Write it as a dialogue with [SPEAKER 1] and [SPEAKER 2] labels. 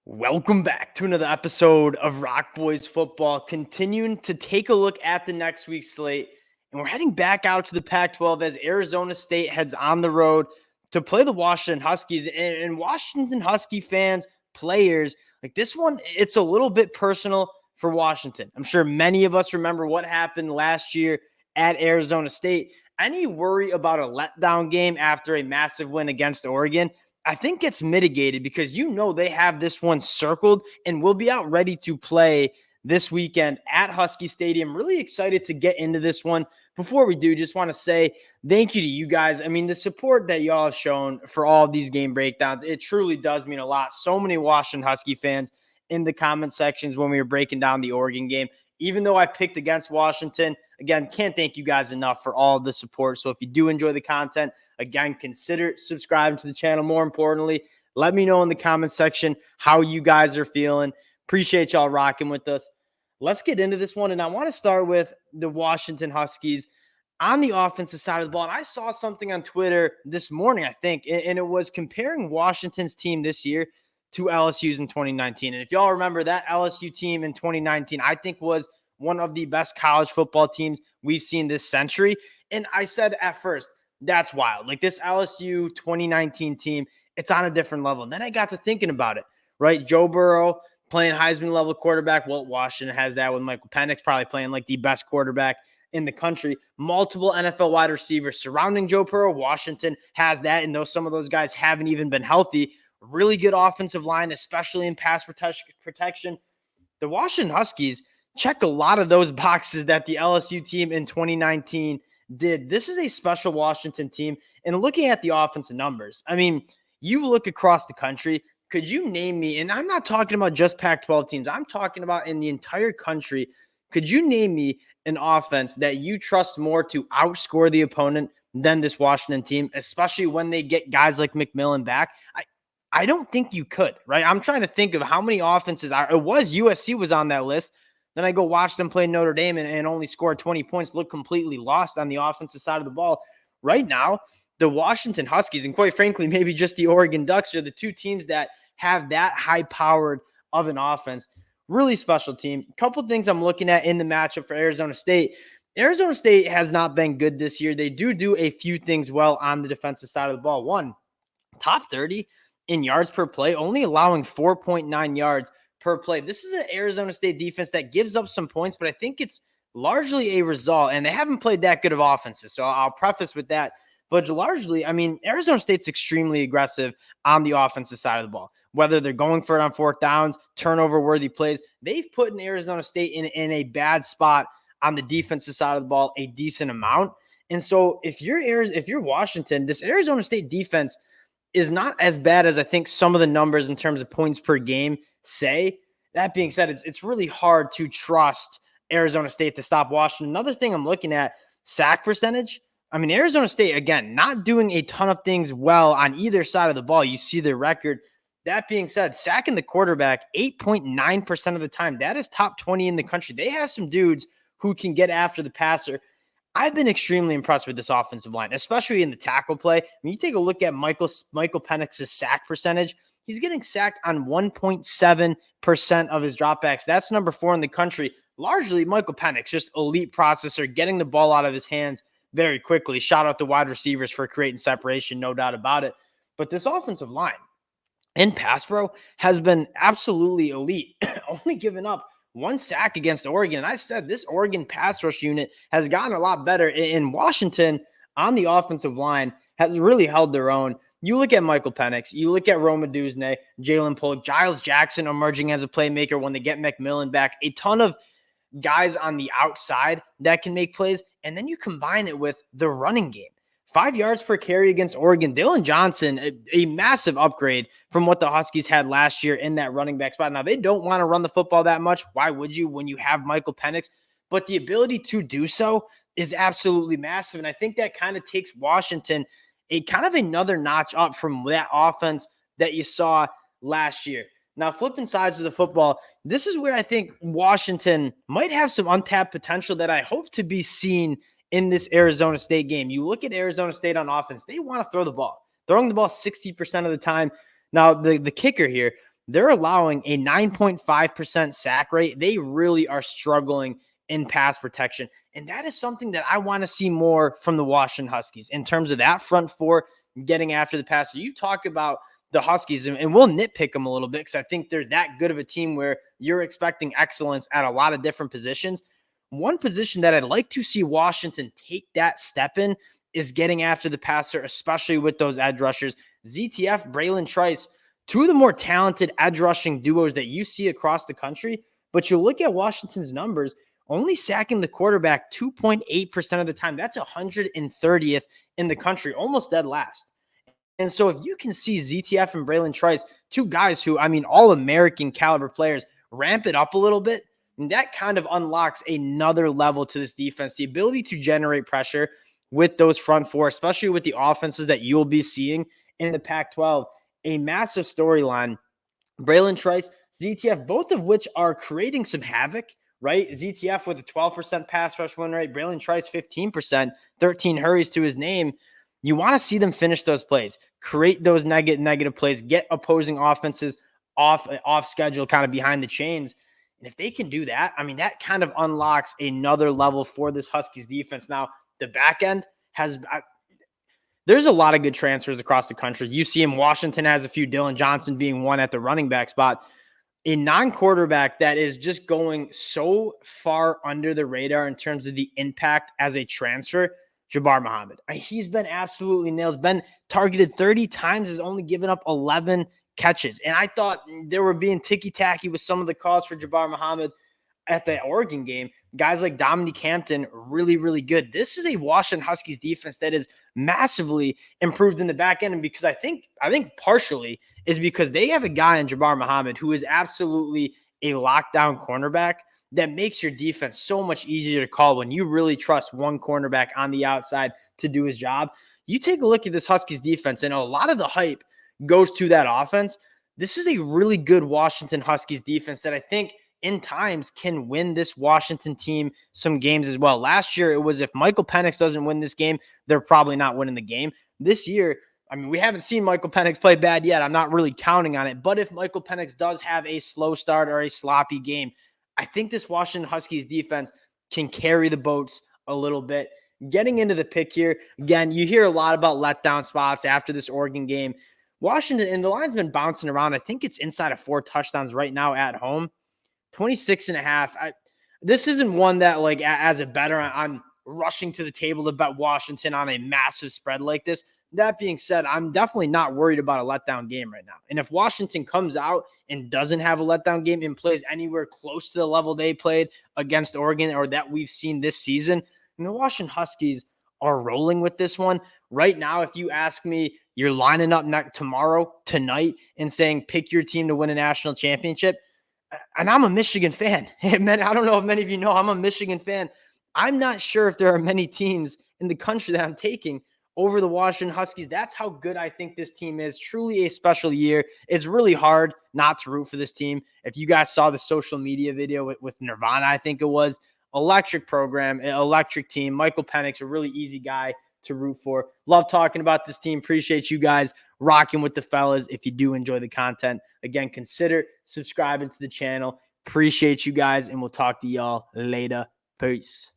[SPEAKER 1] Welcome back to another episode of Rock Boys Football, continuing to take a look at the next week's slate. And we're heading back out to the Pac-12 as Arizona State heads on the road to play the Washington Huskies. And Washington Husky fans, players, like this one, it's a little bit personal for Washington. I'm sure many of us remember what happened last year at Arizona State. Any worry about a letdown game after a massive win against Oregon, I think gets mitigated because they have this one circled and will be out ready to play this weekend at Husky Stadium. Really excited to get into this one. Before we do, just want to say thank you to you guys. I mean, the support that y'all have shown for all of these game breakdowns, it truly does mean a lot. So many Washington Husky fans in the comment sections when we were breaking down the Oregon game. Even though I picked against Washington, again, can't thank you guys enough for all the support. So if you do enjoy the content, again, consider subscribing to the channel. More importantly, let me know in the comment section how you guys are feeling. Appreciate y'all rocking with us. Let's get into this one. And I want to start with the Washington Huskies on the offensive side of the ball. And I saw something on Twitter this morning, I think, and it was comparing Washington's team this year to LSU's in 2019. And if y'all remember, that LSU team in 2019, I think was one of the best college football teams we've seen this century. And I said at first, that's wild. Like this LSU 2019 team, it's on a different level. And then I got to thinking about it, right? Joe Burrow playing Heisman level quarterback. Well, Washington has that with Michael Penix probably playing like the best quarterback in the country. Multiple NFL wide receivers surrounding Joe Burrow. Washington has that. And some of those guys haven't even been healthy. Really good offensive line, especially in pass protection. The Washington Huskies check a lot of those boxes that the LSU team in 2019 did. This is a special Washington team. And looking at the offensive numbers, I mean, you look across the country, could you name me, and I'm not talking about just Pac-12 teams, I'm talking about in the entire country, could you name me an offense that you trust more to outscore the opponent than this Washington team, especially when they get guys like McMillan back? I don't think you could, right? I'm trying to think of how many offenses it was. USC was on that list. Then I go watch them play Notre Dame and only score 20 points, look completely lost on the offensive side of the ball. Right now, the Washington Huskies, and quite frankly, maybe just the Oregon Ducks, are the two teams that have that high-powered of an offense. Really special team. A couple things I'm looking at in the matchup for Arizona State. Arizona State has not been good this year. They do a few things well on the defensive side of the ball. One, top 30 in yards per play, only allowing 4.9 yards per play. This is an Arizona State defense that gives up some points, but I think it's largely a result, and they haven't played that good of offenses. So I'll preface with that. But largely, I mean, Arizona State's extremely aggressive on the offensive side of the ball. Whether they're going for it on fourth downs, turnover-worthy plays, they've put in Arizona State in a bad spot on the defensive side of the ball a decent amount. And so if you're Washington, this Arizona State defense is not as bad as I think some of the numbers in terms of points per game say. That being said, it's really hard to trust Arizona State to stop Washington. Another thing I'm looking at, sack percentage. I mean, Arizona State, again, not doing a ton of things well on either side of the ball. You see their record. That being said, sacking the quarterback 8.9% of the time. That is top 20 in the country. They have some dudes who can get after the passer. I've been extremely impressed with this offensive line, especially in the tackle play. When you take a look at Michael Penix's sack percentage, he's getting sacked on 1.7% of his dropbacks. That's number 4 in the country. Largely, Michael Penix, just elite processor, getting the ball out of his hands very quickly. Shout out the wide receivers for creating separation, no doubt about it. But this offensive line in pass pro has been absolutely elite, only giving up 1 sack against Oregon. And I said this Oregon pass rush unit has gotten a lot better. In Washington, on the offensive line, has really held their own. You look at Michael Penix, you look at Roma Duzne, Jalen Polk, Giles Jackson emerging as a playmaker when they get McMillan back. A ton of guys on the outside that can make plays. And then you combine it with the running game. 5 yards per carry against Oregon. Dillon Johnson, a massive upgrade from what the Huskies had last year in that running back spot. Now, they don't want to run the football that much. Why would you when you have Michael Penix? But the ability to do so is absolutely massive. And I think that kind of takes Washington a kind of another notch up from that offense that you saw last year. Now, flipping sides of the football, this is where I think Washington might have some untapped potential that I hope to be seen in this Arizona State game. You look at Arizona State on offense, they want to throw the ball. Throwing the ball 60% of the time. Now, the kicker here, they're allowing a 9.5% sack rate. They really are struggling in pass protection. And that is something that I want to see more from the Washington Huskies in terms of that front four getting after the passer. You talk about the Huskies, and we'll nitpick them a little bit because I think they're that good of a team where you're expecting excellence at a lot of different positions. One position that I'd like to see Washington take that step in is getting after the passer, especially with those edge rushers. ZTF, Braylon Trice, two of the more talented edge rushing duos that you see across the country. But you look at Washington's numbers, only sacking the quarterback 2.8% of the time. That's 130th in the country, almost dead last. And so if you can see ZTF and Braylon Trice, two guys who, I mean, all American caliber players, ramp it up a little bit, and that kind of unlocks another level to this defense, the ability to generate pressure with those front four, especially with the offenses that you'll be seeing in the Pac-12. A massive storyline. Braylon Trice, ZTF, both of which are creating some havoc, right? ZTF with a 12% pass rush win rate, Braylon Trice 15%, 13 hurries to his name. You want to see them finish those plays, create those negative plays, get opposing offenses off schedule, kind of behind the chains. And if they can do that, I mean, that kind of unlocks another level for this Huskies defense. Now, the back end has there's a lot of good transfers across the country. You see him, Washington has a few, Dylan Johnson being one at the running back spot. A non-quarterback that is just going so far under the radar in terms of the impact as a transfer, Jabbar Muhammad. He's been absolutely nailed. He's been targeted 30 times, has only given up 11 catches. And I thought they were being ticky-tacky with some of the calls for Jabbar Muhammad at the Oregon game. Guys like Dominique Hampton, really, really good. This is a Washington Huskies defense that is massively improved in the back end. And because I think partially is because they have a guy in Jabbar Muhammad who is absolutely a lockdown cornerback that makes your defense so much easier to call when you really trust one cornerback on the outside to do his job. You take a look at this Huskies defense, and a lot of the hype goes to that offense. This is a really good Washington Huskies defense that I think in times can win this Washington team some games as well. Last year, it was if Michael Penix doesn't win this game, they're probably not winning the game. This year, I mean, we haven't seen Michael Penix play bad yet. I'm not really counting on it. But if Michael Penix does have a slow start or a sloppy game, I think this Washington Huskies defense can carry the boats a little bit. Getting into the pick here, again, you hear a lot about letdown spots after this Oregon game. Washington, and the line's been bouncing around. I think it's inside of 4 touchdowns right now at home. 26.5. This isn't one that, like, as a bettor, I'm rushing to the table to bet Washington on a massive spread like this. That being said, I'm definitely not worried about a letdown game right now. And if Washington comes out and doesn't have a letdown game and plays anywhere close to the level they played against Oregon or that we've seen this season, the Washington Huskies are rolling with this one. Right now, if you ask me, you're lining up tonight, and saying pick your team to win a national championship, and I'm a Michigan fan. I don't know if many of you know I'm a Michigan fan. I'm not sure if there are many teams in the country that I'm taking over the Washington Huskies. That's how good I think this team is. Truly a special year. It's really hard not to root for this team. If you guys saw the social media video with Nirvana, I think it was, electric program, electric team. Michael Penix, a really easy guy to root for. Love talking about this team. Appreciate you guys rocking with the fellas. If you do enjoy the content, again, consider subscribing to the channel. Appreciate you guys, and we'll talk to y'all later. Peace.